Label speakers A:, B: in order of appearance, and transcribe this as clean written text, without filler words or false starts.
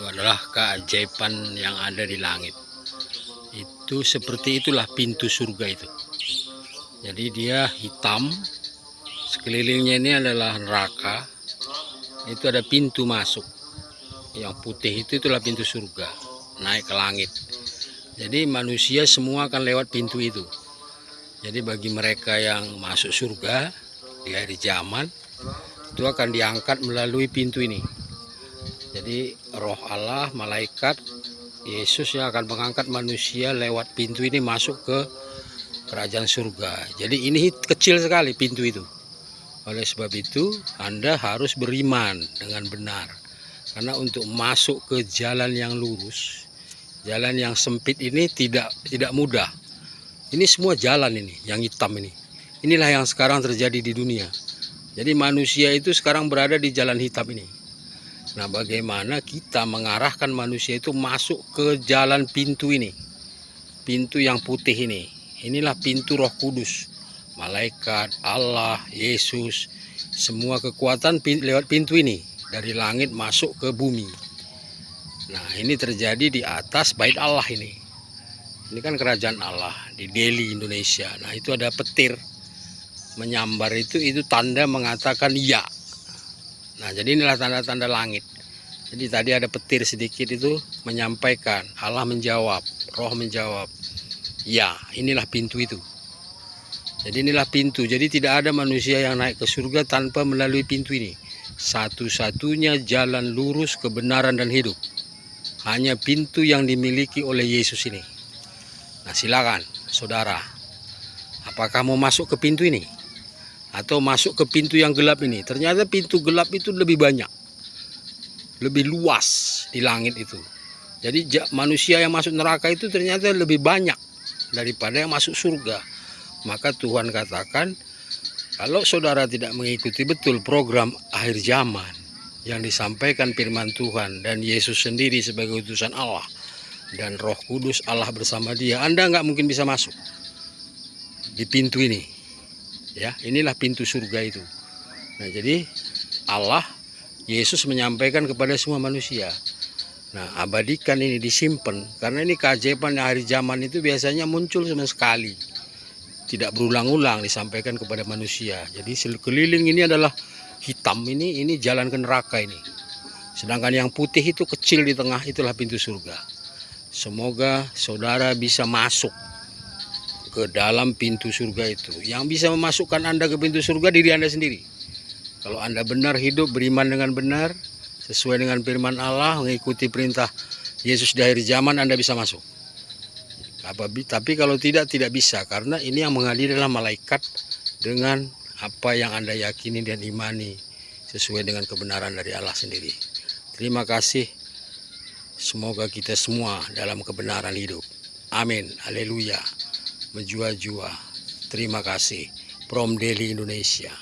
A: adalah keajaiban yang ada di langit. Itu seperti itulah pintu surga itu. Jadi dia hitam, sekelilingnya ini adalah neraka. Itu ada pintu masuk. Yang putih itulah pintu surga, naik ke langit. Jadi manusia semua akan lewat pintu itu. Jadi bagi mereka yang masuk surga di akhir zaman, itu akan diangkat melalui pintu ini. Jadi roh Allah, malaikat, Yesus yang akan mengangkat manusia lewat pintu ini masuk ke kerajaan surga. Jadi ini kecil sekali pintu itu. Oleh sebab itu Anda harus beriman dengan benar. Karena untuk masuk ke jalan yang lurus, jalan yang sempit ini tidak mudah. Ini semua jalan ini, yang hitam ini. Inilah yang sekarang terjadi di dunia. Jadi manusia itu sekarang berada di jalan hitam ini. Nah, bagaimana kita mengarahkan manusia itu masuk ke jalan pintu ini. Pintu yang putih ini. Inilah pintu Roh Kudus. Malaikat, Allah, Yesus, semua kekuatan lewat pintu ini. Dari langit masuk ke bumi. Nah, ini terjadi di atas bait Allah ini. Ini kan kerajaan Allah di Delhi, Indonesia. Nah, itu ada petir menyambar itu tanda mengatakan ya. Nah, jadi inilah tanda-tanda langit. Jadi tadi ada petir sedikit itu menyampaikan, Allah menjawab, Roh menjawab. Ya, inilah pintu itu. Jadi inilah pintu. Jadi tidak ada manusia yang naik ke surga tanpa melalui pintu ini. Satu-satunya jalan lurus kebenaran dan hidup. Hanya pintu yang dimiliki oleh Yesus ini. Nah, silakan saudara, apakah mau masuk ke pintu ini atau masuk ke pintu yang gelap ini? Ternyata pintu gelap itu lebih banyak, lebih luas di langit itu. Jadi manusia yang masuk neraka itu ternyata lebih banyak daripada yang masuk surga. Maka Tuhan katakan, kalau saudara tidak mengikuti betul program akhir zaman yang disampaikan firman Tuhan dan Yesus sendiri sebagai utusan Allah dan Roh Kudus Allah bersama dia, Anda nggak mungkin bisa masuk di pintu ini. Ya, inilah pintu surga itu. Nah, jadi Allah, Yesus menyampaikan kepada semua manusia. Nah, abadikan ini, disimpan, karena ini keajaiban hari zaman itu biasanya muncul cuma sekali, tidak berulang-ulang disampaikan kepada manusia. Jadi sekeliling ini adalah hitam ini jalan ke neraka ini. Sedangkan yang putih itu kecil di tengah, itulah pintu surga. Semoga saudara bisa masuk ke dalam pintu surga itu. Yang bisa memasukkan Anda ke pintu surga diri Anda sendiri. Kalau Anda benar hidup, beriman dengan benar, sesuai dengan firman Allah, mengikuti perintah Yesus di akhir zaman, Anda bisa masuk. Tapi kalau tidak bisa, karena ini yang mengadili adalah malaikat dengan apa yang Anda yakini dan imani sesuai dengan kebenaran dari Allah sendiri. Terima kasih. Semoga kita semua dalam kebenaran hidup. Amin. Haleluya. Menjua-jua. Terima kasih. From Delhi, Indonesia.